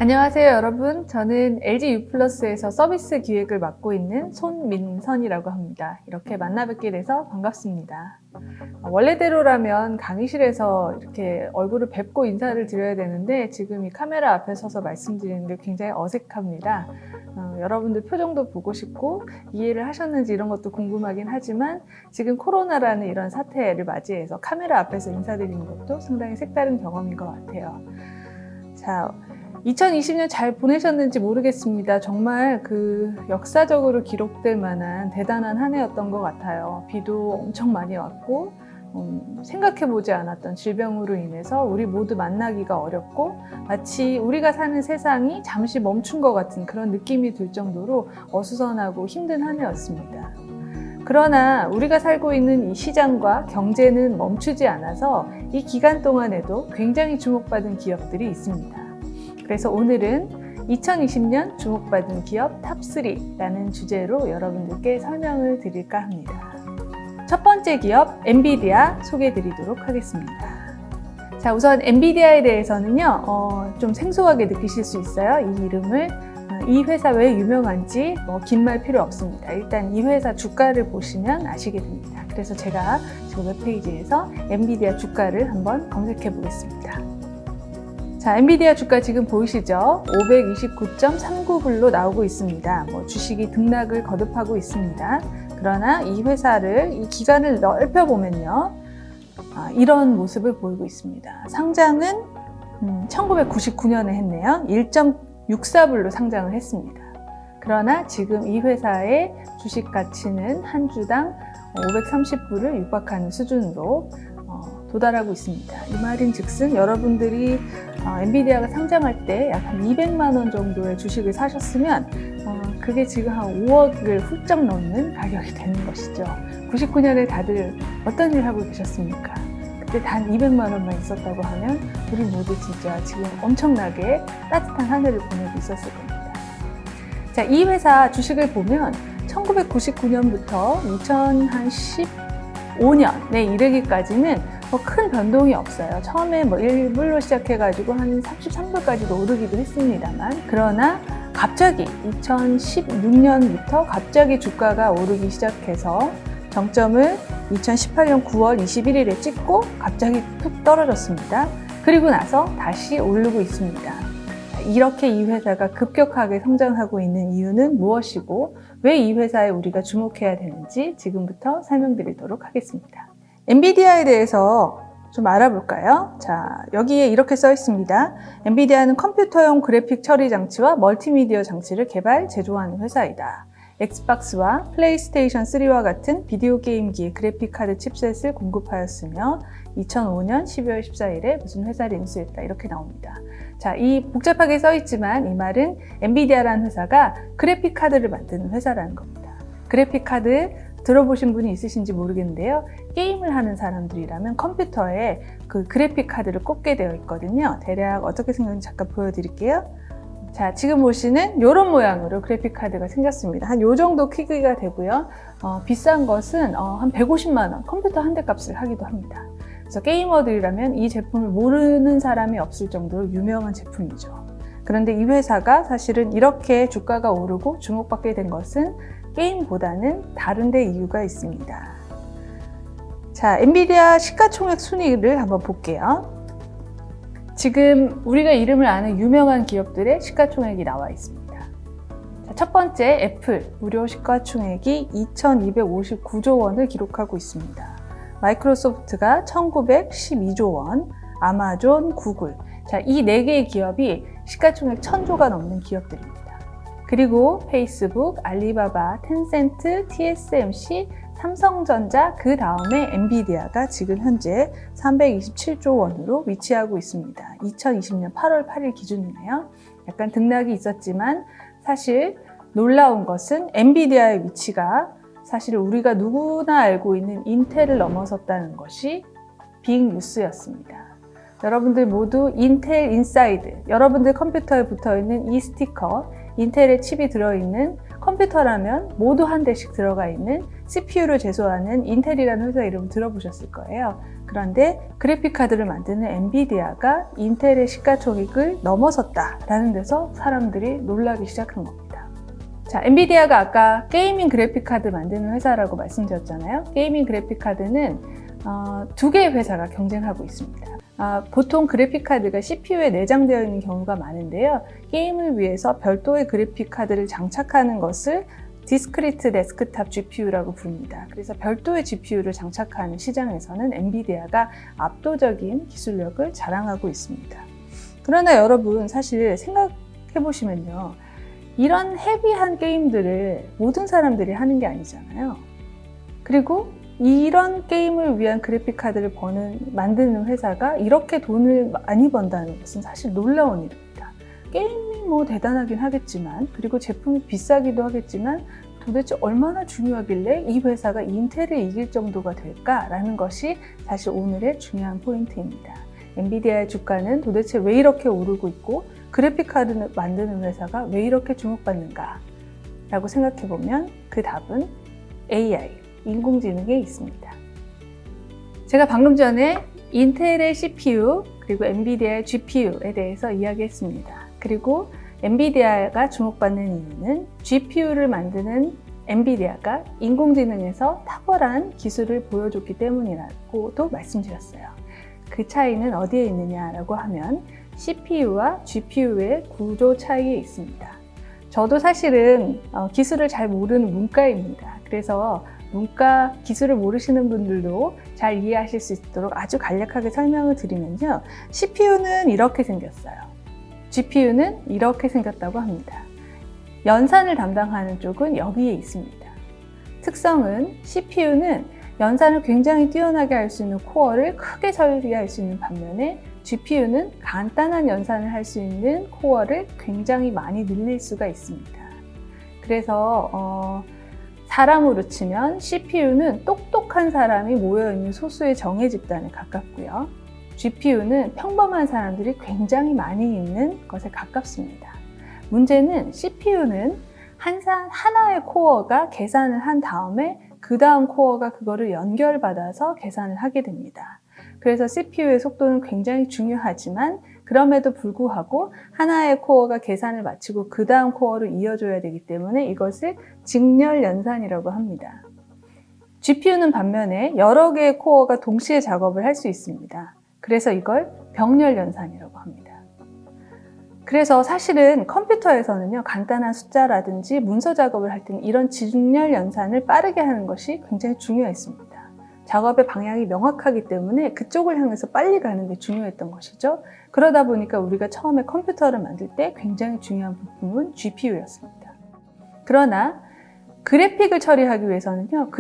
안녕하세요 여러분. 저는 LG U+에서 서비스 기획을 맡고 있는 손민선이라고 합니다. 이렇게 만나 뵙게 돼서 반갑습니다. 원래대로라면 강의실에서 이렇게 얼굴을 뵙고 인사를 드려야 되는데 지금 이 카메라 앞에 서서 말씀드리는 게 굉장히 어색합니다. 여러분들 표정도 보고 싶고 이해를 하셨는지 이런 것도 궁금하긴 하지만 지금 코로나라는 이런 사태를 맞이해서 카메라 앞에서 인사드리는 것도 상당히 색다른 경험인 것 같아요. 자, 2020년 잘 보내셨는지 모르겠습니다. 정말 역사적으로 기록될 만한 대단한 한 해였던 것 같아요. 비도 엄청 많이 왔고 생각해보지 않았던 질병으로 인해서 우리 모두 만나기가 어렵고 마치 우리가 사는 세상이 잠시 멈춘 것 같은 그런 느낌이 들 정도로 어수선하고 힘든 한 해였습니다. 그러나 우리가 살고 있는 이 시장과 경제는 멈추지 않아서 이 기간 동안에도 굉장히 주목받은 기업들이 있습니다. 그래서 오늘은 2020년 주목받은 기업 탑3라는 주제로 여러분들께 설명을 드릴까 합니다. 첫 번째 기업 엔비디아 소개해 드리도록 하겠습니다. 자, 우선 엔비디아에 대해서는요, 좀 생소하게 느끼실 수 있어요. 이 이름을. 이 회사 왜 유명한지 긴 말 필요 없습니다. 일단 이 회사 주가를 보시면 아시게 됩니다. 그래서 제가 지금 웹페이지에서 엔비디아 주가를 한번 검색해 보겠습니다. 자, 엔비디아 주가 지금 보이시죠? 529.39불로 나오고 있습니다. 주식이 등락을 거듭하고 있습니다. 그러나 이 회사를, 이 기간을 넓혀보면요, 이런 모습을 보이고 있습니다. 상장은 1999년에 했네요. 1.64불로 상장을 했습니다. 그러나 지금 이 회사의 주식 가치는 한 주당 530불을 육박하는 수준으로 도달하고 있습니다. 이 말인 즉슨 여러분들이 엔비디아가 상장할 때 약 한 200만 원 정도의 주식을 사셨으면 그게 지금 한 5억을 훌쩍 넘는 가격이 되는 것이죠. 99년에 다들 어떤 일 하고 계셨습니까? 그때 단 200만 원만 있었다고 하면 우리 모두 진짜 지금 엄청나게 따뜻한 한 해를 보내고 있었을 겁니다. 자, 이 회사 주식을 보면 1999년부터 2015년에 이르기까지는 큰 변동이 없어요. 처음에 1불로 시작해가지고 한 33불까지도 오르기도 했습니다만, 그러나 갑자기 2016년부터 갑자기 주가가 오르기 시작해서 정점을 2018년 9월 21일에 찍고 갑자기 툭 떨어졌습니다. 그리고 나서 다시 오르고 있습니다. 이렇게 이 회사가 급격하게 성장하고 있는 이유는 무엇이고 왜 이 회사에 우리가 주목해야 되는지 지금부터 설명드리도록 하겠습니다. 엔비디아에 대해서 좀 알아볼까요? 자, 여기에 이렇게 써 있습니다. 엔비디아는 컴퓨터용 그래픽 처리 장치와 멀티미디어 장치를 개발, 제조하는 회사이다. 엑스박스와 플레이스테이션 3와 같은 비디오 게임기의 그래픽 카드 칩셋을 공급하였으며 2005년 12월 14일에 무슨 회사를 인수했다 이렇게 나옵니다. 자, 이 복잡하게 써 있지만 이 말은 엔비디아라는 회사가 그래픽 카드를 만드는 회사라는 겁니다. 그래픽 카드 들어보신 분이 있으신지 모르겠는데요. 게임을 하는 사람들이라면 컴퓨터에 그래픽 카드를 꽂게 되어 있거든요. 대략 어떻게 생겼는지 잠깐 보여드릴게요. 자, 지금 보시는 이런 모양으로 그래픽 카드가 생겼습니다. 한 요 정도 크기가 되고요. 비싼 것은 한 150만 원, 컴퓨터 한 대 값을 하기도 합니다. 그래서 게이머들이라면 이 제품을 모르는 사람이 없을 정도로 유명한 제품이죠. 그런데 이 회사가 사실은 이렇게 주가가 오르고 주목받게 된 것은 게임보다는 다른 데 이유가 있습니다. 자, 엔비디아 시가총액 순위를 한번 볼게요. 지금 우리가 이름을 아는 유명한 기업들의 시가총액이 나와 있습니다. 자, 첫 번째 애플, 무려 시가총액이 2259조 원을 기록하고 있습니다. 마이크로소프트가 1912조 원, 아마존, 구글. 자, 이 4개의 기업이 시가총액 1000조가 넘는 기업들입니다. 그리고 페이스북, 알리바바, 텐센트, TSMC, 삼성전자, 그 다음에 엔비디아가 지금 현재 327조 원으로 위치하고 있습니다. 2020년 8월 8일 기준이네요. 약간 등락이 있었지만 사실 놀라운 것은 엔비디아의 위치가 사실 우리가 누구나 알고 있는 인텔을 넘어섰다는 것이 빅뉴스였습니다. 여러분들 모두 인텔 인사이드, 여러분들 컴퓨터에 붙어있는 이 스티커, 인텔의 칩이 들어있는 컴퓨터라면 모두 한 대씩 들어가 있는 CPU를 제조하는 인텔이라는 회사 이름 들어보셨을 거예요. 그런데 그래픽카드를 만드는 엔비디아가 인텔의 시가총액을 넘어섰다라는 데서 사람들이 놀라기 시작한 겁니다. 자, 엔비디아가 아까 게이밍 그래픽카드 만드는 회사라고 말씀드렸잖아요. 게이밍 그래픽카드는 두 개의 회사가 경쟁하고 있습니다. 보통 그래픽카드가 CPU에 내장되어 있는 경우가 많은데요. 게임을 위해서 별도의 그래픽카드를 장착하는 것을 디스크리트 데스크탑 GPU라고 부릅니다. 그래서 별도의 GPU를 장착하는 시장에서는 엔비디아가 압도적인 기술력을 자랑하고 있습니다. 그러나 여러분, 사실 생각해 보시면요. 이런 헤비한 게임들을 모든 사람들이 하는 게 아니잖아요. 그리고 이런 게임을 위한 그래픽카드를 만드는 회사가 이렇게 돈을 많이 번다는 것은 사실 놀라운 일입니다. 게임이 뭐 대단하긴 하겠지만, 그리고 제품이 비싸기도 하겠지만 도대체 얼마나 중요하길래 이 회사가 인텔을 이길 정도가 될까라는 것이 사실 오늘의 중요한 포인트입니다. 엔비디아의 주가는 도대체 왜 이렇게 오르고 있고 그래픽카드를 만드는 회사가 왜 이렇게 주목받는가 라고 생각해보면 그 답은 AI, 인공지능에 있습니다. 제가 방금 전에 인텔의 CPU 그리고 엔비디아의 GPU에 대해서 이야기했습니다. 그리고 엔비디아가 주목받는 이유는 GPU를 만드는 엔비디아가 인공지능에서 탁월한 기술을 보여줬기 때문이라고도 말씀드렸어요. 그 차이는 어디에 있느냐라고 하면 CPU와 GPU의 구조 차이에 있습니다. 저도 사실은 기술을 잘 모르는 문과입니다. 그래서 문과 기술을 모르시는 분들도 잘 이해하실 수 있도록 아주 간략하게 설명을 드리면요. CPU는 이렇게 생겼어요. GPU는 이렇게 생겼다고 합니다. 연산을 담당하는 쪽은 여기에 있습니다. 특성은 CPU는 연산을 굉장히 뛰어나게 할 수 있는 코어를 크게 처리할 수 있는 반면에 GPU는 간단한 연산을 할 수 있는 코어를 굉장히 많이 늘릴 수가 있습니다. 그래서 사람으로 치면 CPU는 똑똑한 사람이 모여있는 소수의 정예 집단에 가깝고요. GPU는 평범한 사람들이 굉장히 많이 있는 것에 가깝습니다. 문제는 CPU는 하나의 코어가 계산을 한 다음에 그 다음 코어가 그거를 연결받아서 계산을 하게 됩니다. 그래서 CPU의 속도는 굉장히 중요하지만 그럼에도 불구하고 하나의 코어가 계산을 마치고 그 다음 코어를 이어줘야 되기 때문에 이것을 직렬 연산이라고 합니다. GPU는 반면에 여러 개의 코어가 동시에 작업을 할 수 있습니다. 그래서 이걸 병렬 연산이라고 합니다. 그래서 사실은 컴퓨터에서는요, 간단한 숫자라든지 문서 작업을 할 때는 이런 직렬 연산을 빠르게 하는 것이 굉장히 중요했습니다. 작업의 방향이 명확하기 때문에 그쪽을 향해서 빨리 가는 게 중요했던 것이죠. 그러다 보니까 우리가 처음에 컴퓨터를 만들 때 굉장히 중요한 부품은 GPU였습니다. 그러나 그래픽을 처리하기 위해서는요,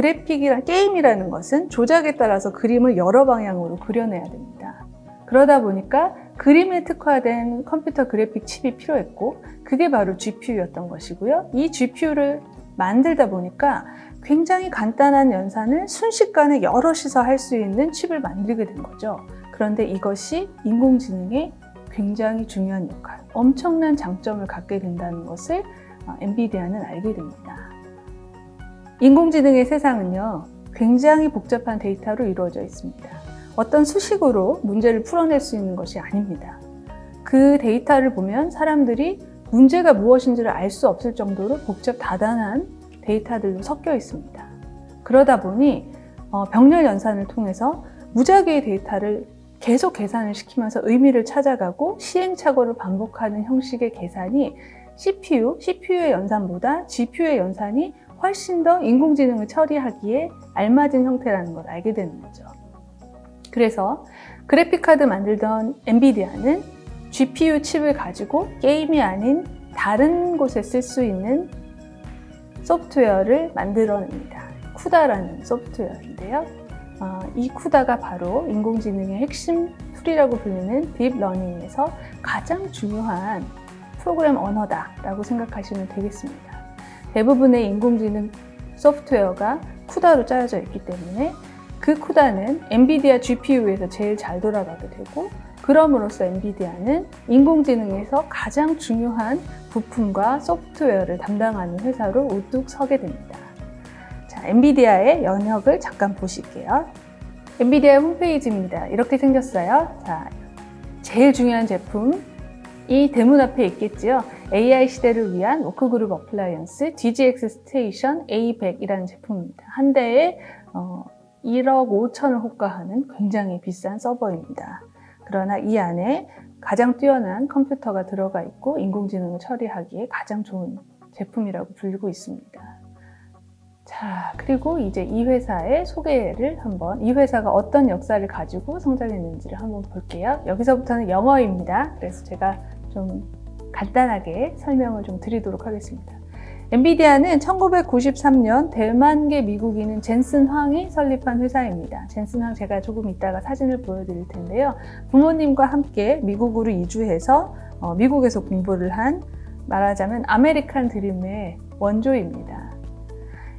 게임이라는 것은 조작에 따라서 그림을 여러 방향으로 그려내야 됩니다. 그러다 보니까 그림에 특화된 컴퓨터 그래픽 칩이 필요했고 그게 바로 GPU였던 것이고요. 이 GPU를 만들다 보니까 굉장히 간단한 연산을 순식간에 여럿이서 할 수 있는 칩을 만들게 된 거죠. 그런데 이것이 인공지능의 굉장히 중요한 역할, 엄청난 장점을 갖게 된다는 것을 엔비디아는 알게 됩니다. 인공지능의 세상은요, 굉장히 복잡한 데이터로 이루어져 있습니다. 어떤 수식으로 문제를 풀어낼 수 있는 것이 아닙니다. 그 데이터를 보면 사람들이 문제가 무엇인지를 알 수 없을 정도로 다단한 데이터들로 섞여 있습니다. 그러다 보니 병렬 연산을 통해서 무작위의 데이터를 계속 계산을 시키면서 의미를 찾아가고 시행착오를 반복하는 형식의 계산이 CPU의 연산보다 GPU의 연산이 훨씬 더 인공지능을 처리하기에 알맞은 형태라는 걸 알게 되는 거죠. 그래서 그래픽카드 만들던 엔비디아는 GPU 칩을 가지고 게임이 아닌 다른 곳에 쓸 수 있는 소프트웨어를 만들어냅니다. 쿠다라는 소프트웨어인데요. 이 쿠다가 바로 인공지능의 핵심 툴이라고 불리는 딥러닝에서 가장 중요한 프로그램 언어다라고 생각하시면 되겠습니다. 대부분의 인공지능 소프트웨어가 쿠다로 짜여져 있기 때문에 그 쿠다는 엔비디아 GPU에서 제일 잘 돌아가게 되고 그럼으로써 엔비디아는 인공지능에서 가장 중요한 부품과 소프트웨어를 담당하는 회사로 우뚝 서게 됩니다. 자, 엔비디아의 영역을 잠깐 보실게요. 엔비디아 홈페이지입니다. 이렇게 생겼어요. 자, 제일 중요한 제품, 이 대문 앞에 있겠지요. AI 시대를 위한 워크그룹 어플라이언스 DGX 스테이션 A100이라는 제품입니다. 한 대에 1억 5천을 호가하는 굉장히 비싼 서버입니다. 그러나 이 안에 가장 뛰어난 컴퓨터가 들어가 있고 인공지능을 처리하기에 가장 좋은 제품이라고 불리고 있습니다. 자, 그리고 이제 이 회사의 소개를 한번, 이 회사가 어떤 역사를 가지고 성장했는지를 한번 볼게요. 여기서부터는 영어입니다. 그래서 제가 좀 간단하게 설명을 좀 드리도록 하겠습니다. 엔비디아는 1993년 대만계 미국인인 젠슨 황이 설립한 회사입니다. 젠슨 황 제가 조금 이따가 사진을 보여드릴 텐데요. 부모님과 함께 미국으로 이주해서 미국에서 공부를 한, 말하자면 아메리칸 드림의 원조입니다.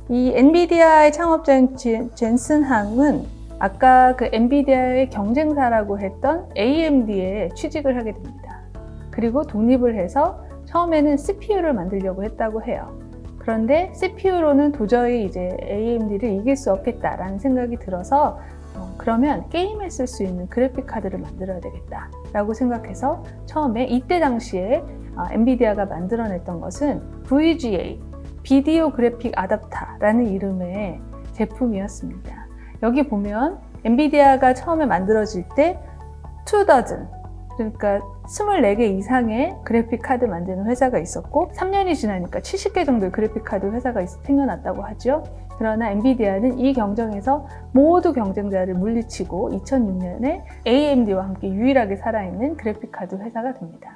이 엔비디아의 창업자인 젠슨 황은 아까 그 엔비디아의 경쟁사라고 했던 AMD에 취직을 하게 됩니다. 그리고 독립을 해서 처음에는 CPU를 만들려고 했다고 해요. 그런데 CPU로는 도저히 이제 AMD를 이길 수 없겠다라는 생각이 들어서 그러면 게임에 쓸 수 있는 그래픽 카드를 만들어야 되겠다라고 생각해서 처음에 이때 당시에 엔비디아가 만들어냈던 것은 VGA, 비디오 그래픽 아답터라는 이름의 제품이었습니다. 여기 보면 엔비디아가 처음에 만들어질 때 24 그러니까 24개 이상의 그래픽 카드 만드는 회사가 있었고 3년이 지나니까 70개 정도의 그래픽 카드 회사가 생겨났다고 하죠. 그러나 엔비디아는 이 경쟁에서 모두 경쟁자를 물리치고 2006년에 AMD와 함께 유일하게 살아있는 그래픽 카드 회사가 됩니다.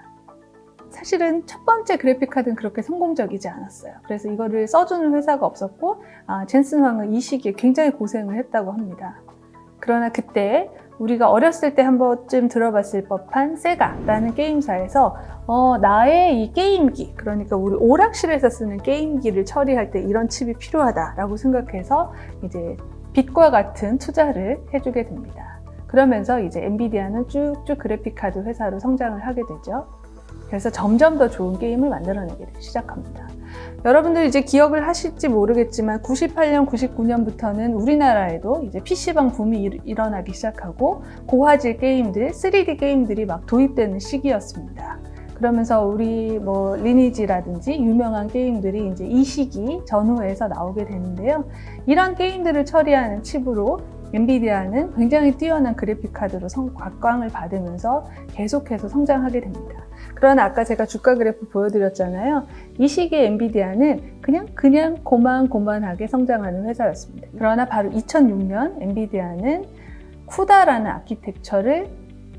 사실은 첫 번째 그래픽 카드는 그렇게 성공적이지 않았어요. 그래서 이거를 써주는 회사가 없었고 젠슨 황은 이 시기에 굉장히 고생을 했다고 합니다. 그러나 그때 우리가 어렸을 때 한 번쯤 들어봤을 법한 세가라는 게임사에서 나의 이 게임기, 그러니까 우리 오락실에서 쓰는 게임기를 처리할 때 이런 칩이 필요하다라고 생각해서 이제 빛과 같은 투자를 해주게 됩니다. 그러면서 이제 엔비디아는 쭉쭉 그래픽 카드 회사로 성장을 하게 되죠. 그래서 점점 더 좋은 게임을 만들어내기 시작합니다. 여러분들 이제 기억을 하실지 모르겠지만 98년, 99년부터는 우리나라에도 이제 PC방 붐이 일어나기 시작하고 고화질 게임들, 3D 게임들이 막 도입되는 시기였습니다. 그러면서 우리 뭐 리니지라든지 유명한 게임들이 이제 이 시기 전후에서 나오게 되는데요. 이런 게임들을 처리하는 칩으로 엔비디아는 굉장히 뛰어난 그래픽 카드로 각광을 받으면서 계속해서 성장하게 됩니다. 그러나 아까 제가 주가 그래프 보여드렸잖아요. 이 시기에 엔비디아는 그냥 고만고만하게 성장하는 회사였습니다. 그러나 바로 2006년 엔비디아는 쿠다라는 아키텍처를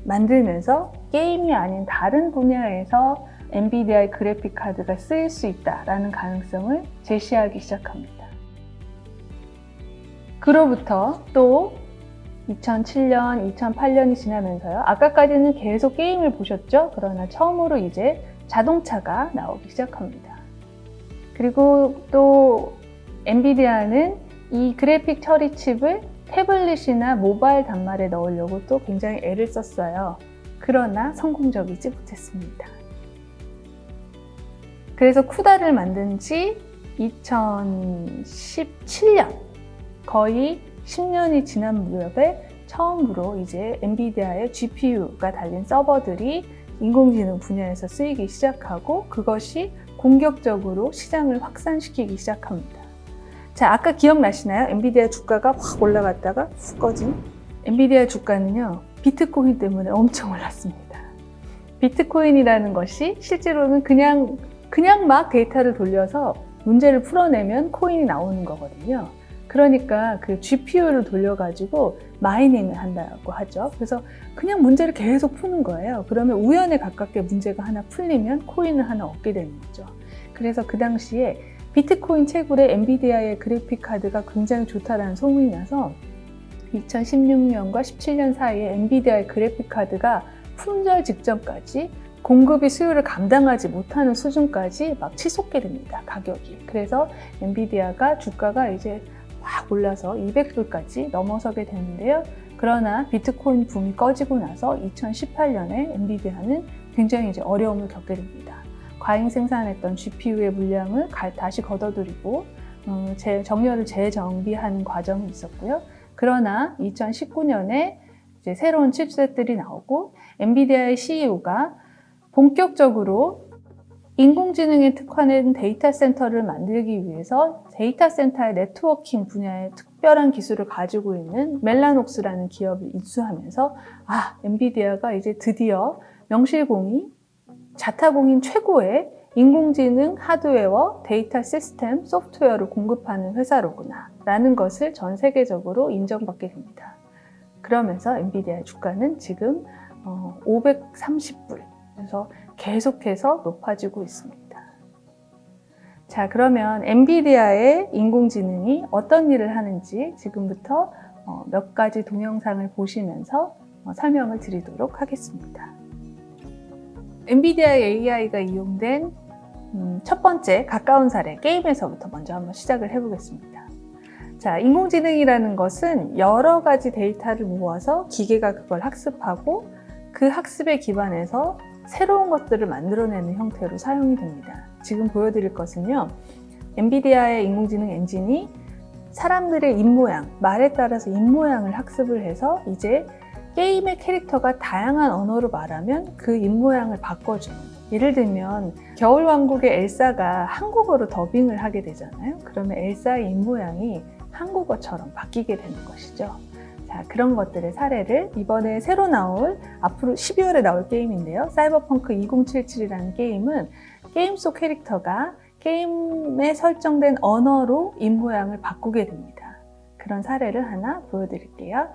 만들면서 게임이 아닌 다른 분야에서 엔비디아의 그래픽 카드가 쓰일 수 있다라는 가능성을 제시하기 시작합니다. 그로부터 또 2007년, 2008년이 지나면서요. 아까까지는 계속 게임을 보셨죠? 그러나 처음으로 이제 자동차가 나오기 시작합니다. 그리고 또 엔비디아는 이 그래픽 처리 칩을 태블릿이나 모바일 단말에 넣으려고 또 굉장히 애를 썼어요. 그러나 성공적이지 못했습니다. 그래서 쿠다를 만든 지 2017년, 거의 10년이 지난 무렵에 처음으로 이제 엔비디아의 GPU가 달린 서버들이 인공지능 분야에서 쓰이기 시작하고 그것이 공격적으로 시장을 확산시키기 시작합니다. 자, 아까 기억나시나요? 엔비디아 주가가 확 올라갔다가 훅 꺼진 엔비디아 주가는요, 비트코인 때문에 엄청 올랐습니다. 비트코인이라는 것이 실제로는 그냥 막 데이터를 돌려서 문제를 풀어내면 코인이 나오는 거거든요. 그러니까 그 GPU를 돌려가지고 마이닝을 한다고 하죠. 그래서 그냥 문제를 계속 푸는 거예요. 그러면 우연에 가깝게 문제가 하나 풀리면 코인을 하나 얻게 되는 거죠. 그래서 그 당시에 비트코인 채굴에 엔비디아의 그래픽 카드가 굉장히 좋다라는 소문이 나서 2016년과 17년 사이에 엔비디아의 그래픽 카드가 품절 직전까지 공급이 수요를 감당하지 못하는 수준까지 막 치솟게 됩니다. 가격이. 그래서 엔비디아가 주가가 이제 확 올라서 200불까지 넘어서게 되는데요. 그러나 비트코인 붐이 꺼지고 나서 2018년에 엔비디아는 굉장히 이제 어려움을 겪게 됩니다. 과잉 생산했던 GPU의 물량을 다시 걷어들이고 정렬을 재정비하는 과정이 있었고요. 그러나 2019년에 이제 새로운 칩셋들이 나오고 엔비디아의 CEO가 본격적으로 인공지능에 특화된 데이터 센터를 만들기 위해서 데이터 센터의 네트워킹 분야의 특별한 기술을 가지고 있는 멜라녹스라는 기업을 인수하면서 엔비디아가 이제 드디어 명실공히 자타공인 최고의 인공지능 하드웨어, 데이터 시스템, 소프트웨어를 공급하는 회사로구나 라는 것을 전 세계적으로 인정받게 됩니다. 그러면서 엔비디아의 주가는 지금 530불, 그래서 계속해서 높아지고 있습니다. 자, 그러면 엔비디아의 인공지능이 어떤 일을 하는지 지금부터 몇 가지 동영상을 보시면서 설명을 드리도록 하겠습니다. 엔비디아의 AI가 이용된 첫 번째 가까운 사례, 게임에서부터 먼저 한번 시작을 해보겠습니다. 자, 인공지능이라는 것은 여러 가지 데이터를 모아서 기계가 그걸 학습하고 그 학습에 기반해서 새로운 것들을 만들어내는 형태로 사용이 됩니다. 지금 보여드릴 것은요, 엔비디아의 인공지능 엔진이 사람들의 입모양, 말에 따라서 입모양을 학습을 해서 이제 게임의 캐릭터가 다양한 언어로 말하면 그 입모양을 바꿔주는, 예를 들면 겨울왕국의 엘사가 한국어로 더빙을 하게 되잖아요. 그러면 엘사의 입모양이 한국어처럼 바뀌게 되는 것이죠. 자, 그런 것들의 사례를 이번에 새로 나올, 앞으로 12월에 나올 게임인데요. 사이버펑크 2077이라는 게임은 게임 속 캐릭터가 게임에 설정된 언어로 입모양을 바꾸게 됩니다. 그런 사례를 하나 보여드릴게요.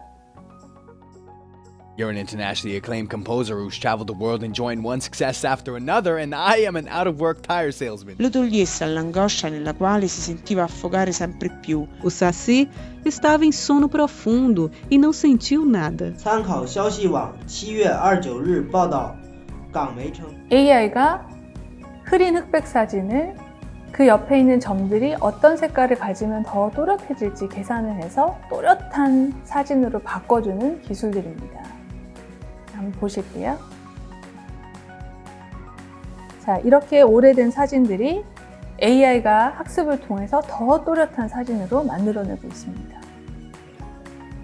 You're an internationally acclaimed composer who's traveled the world enjoying one success after another, and I am an out-of-work tire salesman. Lo togliesse all'angoscia nella quale si sentiva affogare sempre più. O Saci estava em sono profundo e não sentiu nada. 参考消息网7月29日报道，港媒称 AI가 흐린 흑백 사진을 그 옆에 있는 점들이 어떤 색깔을 가지면 더 또렷해질지 계산을 해서 또렷한 사진으로 바꿔주는 기술들입니다. 한번 보실게요. 자, 이렇게 오래된 사진들이 AI가 학습을 통해서 더 또렷한 사진으로 만들어내고 있습니다.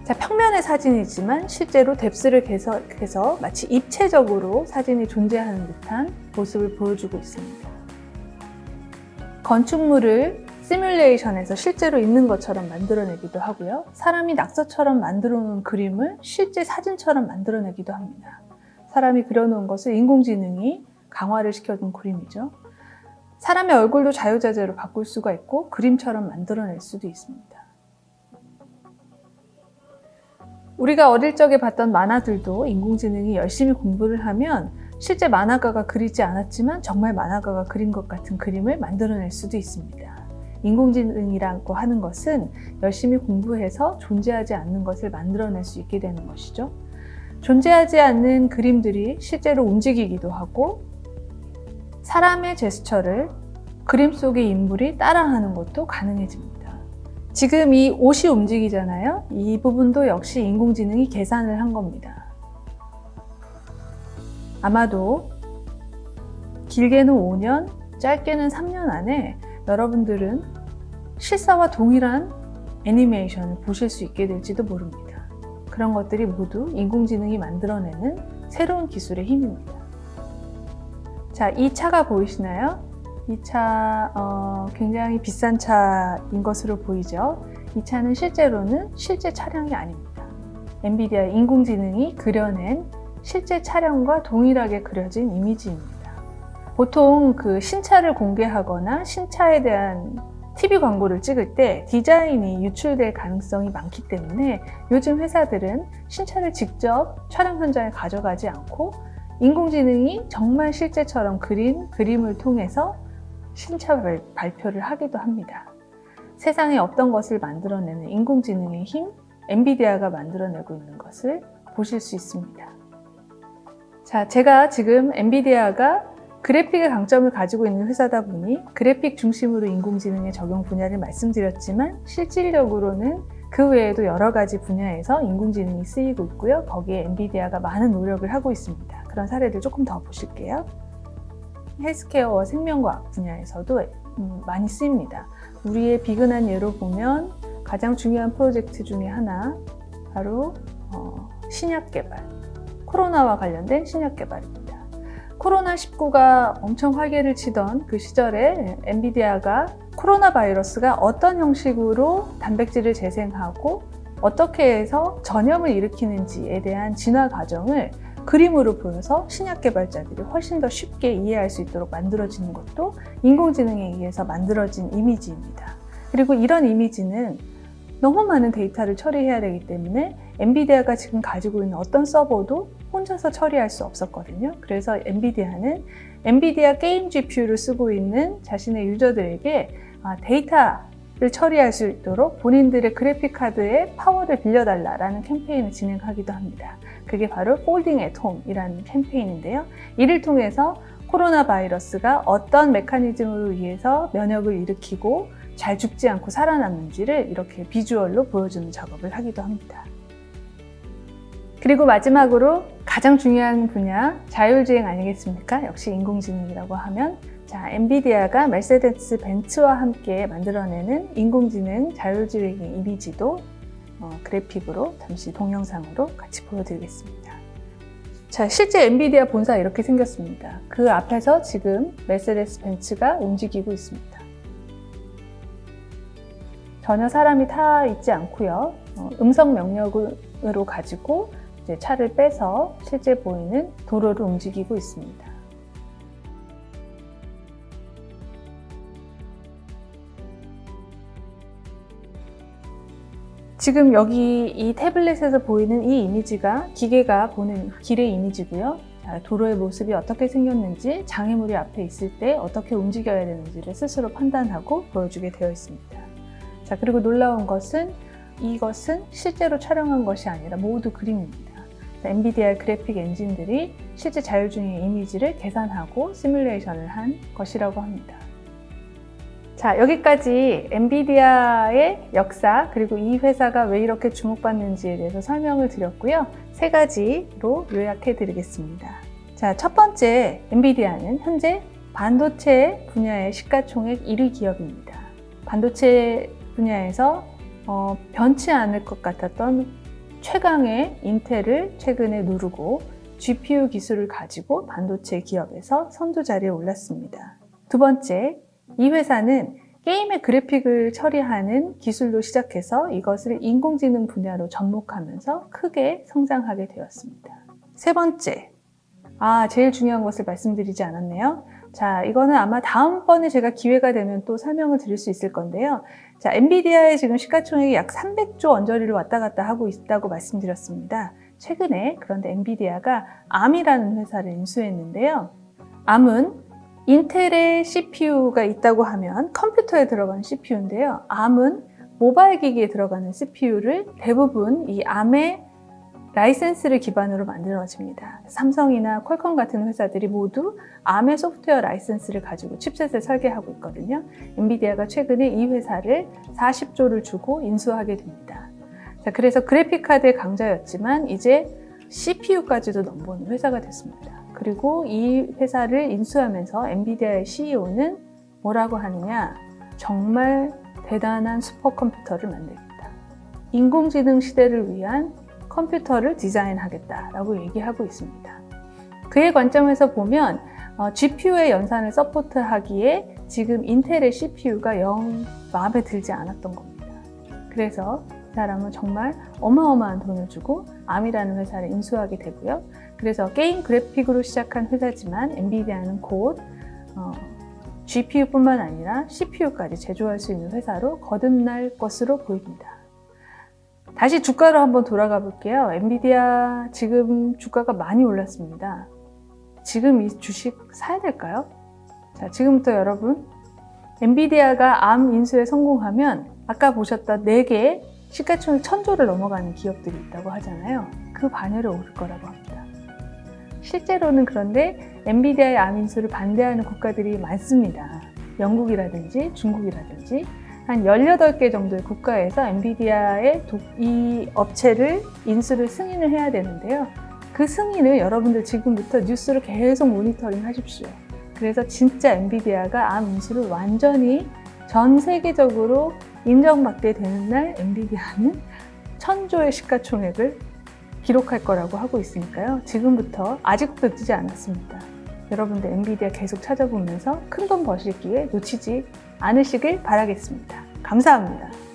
자, 평면의 사진이지만 실제로 뎁스를 계속해서 마치 입체적으로 사진이 존재하는 듯한 모습을 보여주고 있습니다. 건축물을 시뮬레이션에서 실제로 있는 것처럼 만들어내기도 하고요. 사람이 낙서처럼 만들어 놓은 그림을 실제 사진처럼 만들어내기도 합니다. 사람이 그려놓은 것을 인공지능이 강화를 시켜둔 그림이죠. 사람의 얼굴도 자유자재로 바꿀 수가 있고 그림처럼 만들어낼 수도 있습니다. 우리가 어릴 적에 봤던 만화들도 인공지능이 열심히 공부를 하면 실제 만화가가 그리지 않았지만 정말 만화가가 그린 것 같은 그림을 만들어낼 수도 있습니다. 인공지능이라고 하는 것은 열심히 공부해서 존재하지 않는 것을 만들어낼 수 있게 되는 것이죠. 존재하지 않는 그림들이 실제로 움직이기도 하고 사람의 제스처를 그림 속의 인물이 따라하는 것도 가능해집니다. 지금 이 옷이 움직이잖아요. 이 부분도 역시 인공지능이 계산을 한 겁니다. 아마도 길게는 5년, 짧게는 3년 안에 여러분들은 실사와 동일한 애니메이션을 보실 수 있게 될지도 모릅니다. 그런 것들이 모두 인공지능이 만들어내는 새로운 기술의 힘입니다. 자, 이 차가 보이시나요? 이 차 굉장히 비싼 차인 것으로 보이죠? 이 차는 실제로는 실제 차량이 아닙니다. 엔비디아 인공지능이 그려낸 실제 차량과 동일하게 그려진 이미지입니다. 보통 그 신차를 공개하거나 신차에 대한 TV 광고를 찍을 때 디자인이 유출될 가능성이 많기 때문에 요즘 회사들은 신차를 직접 촬영 현장에 가져가지 않고 인공지능이 정말 실제처럼 그린 그림을 통해서 신차 발표를 하기도 합니다. 세상에 없던 것을 만들어내는 인공지능의 힘, 엔비디아가 만들어내고 있는 것을 보실 수 있습니다. 자, 제가 지금 엔비디아가 그래픽의 강점을 가지고 있는 회사다 보니 그래픽 중심으로 인공지능의 적용 분야를 말씀드렸지만 실질적으로는 그 외에도 여러 가지 분야에서 인공지능이 쓰이고 있고요. 거기에 엔비디아가 많은 노력을 하고 있습니다. 그런 사례를 조금 더 보실게요. 헬스케어와 생명과학 분야에서도 많이 쓰입니다. 우리의 비근한 예로 보면 가장 중요한 프로젝트 중에 하나, 바로 신약 개발, 코로나와 관련된 신약 개발입니다. 코로나19가 엄청 활개를 치던 그 시절에 엔비디아가 코로나 바이러스가 어떤 형식으로 단백질을 재생하고 어떻게 해서 전염을 일으키는지에 대한 진화 과정을 그림으로 보여서 신약 개발자들이 훨씬 더 쉽게 이해할 수 있도록 만들어지는 것도 인공지능에 의해서 만들어진 이미지입니다. 그리고 이런 이미지는 너무 많은 데이터를 처리해야 되기 때문에 엔비디아가 지금 가지고 있는 어떤 서버도 혼자서 처리할 수 없었거든요. 그래서 엔비디아는 엔비디아 게임 GPU를 쓰고 있는 자신의 유저들에게 데이터를 처리할 수 있도록 본인들의 그래픽 카드의 파워를 빌려달라라는 캠페인을 진행하기도 합니다. 그게 바로 Folding at Home이라는 캠페인인데요. 이를 통해서 코로나 바이러스가 어떤 메커니즘으로 의해서 면역을 일으키고 잘 죽지 않고 살아남는지를 이렇게 비주얼로 보여주는 작업을 하기도 합니다. 그리고 마지막으로 가장 중요한 분야, 자율주행 아니겠습니까? 역시 인공지능이라고 하면 엔비디아가 메르세데스 벤츠와 함께 만들어내는 인공지능 자율주행의 이미지도 그래픽으로 잠시 동영상으로 같이 보여드리겠습니다. 실제 엔비디아 본사 이렇게 생겼습니다. 그 앞에서 지금 메르세데스 벤츠가 움직이고 있습니다. 전혀 사람이 타 있지 않고요. 음성 명령으로 가지고 이제 차를 빼서 실제 보이는 도로를 움직이고 있습니다. 지금 여기 이 태블릿에서 보이는 이 이미지가 기계가 보는 길의 이미지고요. 도로의 모습이 어떻게 생겼는지, 장애물이 앞에 있을 때 어떻게 움직여야 되는지를 스스로 판단하고 보여주게 되어 있습니다. 그리고 놀라운 것은 이것은 실제로 촬영한 것이 아니라 모두 그림입니다. 엔비디아의 그래픽 엔진들이 실제 자율주행의 이미지를 계산하고 시뮬레이션을 한 것이라고 합니다. 여기까지 엔비디아의 역사, 그리고 이 회사가 왜 이렇게 주목받는지에 대해서 설명을 드렸고요. 3가지로 요약해 드리겠습니다. 첫 번째, 엔비디아는 현재 반도체 분야의 시가총액 1위 기업입니다. 반도체 분야에서 변치 않을 것 같았던 최강의 인텔을 최근에 누르고 GPU 기술을 가지고 반도체 기업에서 선두 자리에 올랐습니다. 두 번째, 이 회사는 게임의 그래픽을 처리하는 기술로 시작해서 이것을 인공지능 분야로 접목하면서 크게 성장하게 되었습니다. 세 번째, 제일 중요한 것을 말씀드리지 않았네요. 이거는 아마 다음번에 제가 기회가 되면 또 설명을 드릴 수 있을 건데요. 엔비디아의 지금 시가총액이 약 300조 언저리를 왔다 갔다 하고 있다고 말씀드렸습니다. 최근에 그런데 엔비디아가 Arm이라는 회사를 인수했는데요. Arm은 인텔의 CPU가 있다고 하면 컴퓨터에 들어가는 CPU인데요. Arm은 모바일 기기에 들어가는 CPU를 대부분 이 Arm의 라이센스를 기반으로 만들어집니다. 삼성이나 퀄컴 같은 회사들이 모두 Arm의 소프트웨어 라이센스를 가지고 칩셋을 설계하고 있거든요. 엔비디아가 최근에 이 회사를 40조를 주고 인수하게 됩니다. 그래서 그래픽카드의 강자였지만 이제 CPU까지도 넘보는 회사가 됐습니다. 그리고 이 회사를 인수하면서 엔비디아의 CEO는 뭐라고 하느냐? 정말 대단한 슈퍼컴퓨터를 만들겠다. 인공지능 시대를 위한 컴퓨터를 디자인하겠다라고 얘기하고 있습니다. 그의 관점에서 보면 GPU의 연산을 서포트하기에 지금 인텔의 CPU가 영 마음에 들지 않았던 겁니다. 그래서 이 사람은 정말 어마어마한 돈을 주고 Arm이라는 회사를 인수하게 되고요. 그래서 게임 그래픽으로 시작한 회사지만 엔비디아는 곧 GPU뿐만 아니라 CPU까지 제조할 수 있는 회사로 거듭날 것으로 보입니다. 다시 주가로 한번 돌아가 볼게요. 엔비디아 지금 주가가 많이 올랐습니다. 지금 이 주식 사야 될까요? 지금부터 여러분, 엔비디아가 Arm 인수에 성공하면 아까 보셨던 4개 시가총액 1000조를 넘어가는 기업들이 있다고 하잖아요. 그 반열에 오를 거라고 합니다. 실제로는 그런데 엔비디아의 Arm 인수를 반대하는 국가들이 많습니다. 영국이라든지 중국이라든지 한 18개 정도의 국가에서 엔비디아의 이 업체를 인수를 승인을 해야 되는데요. 그 승인을 여러분들 지금부터 뉴스를 계속 모니터링 하십시오. 그래서 진짜 엔비디아가 암 인수를 완전히 전 세계적으로 인정받게 되는 날 엔비디아는 1000조의 시가총액을 기록할 거라고 하고 있으니까요. 지금부터 아직도 늦지 않았습니다. 여러분들 엔비디아 계속 찾아보면서 큰돈 버실 기회 놓치지 않으시길 바라겠습니다. 감사합니다.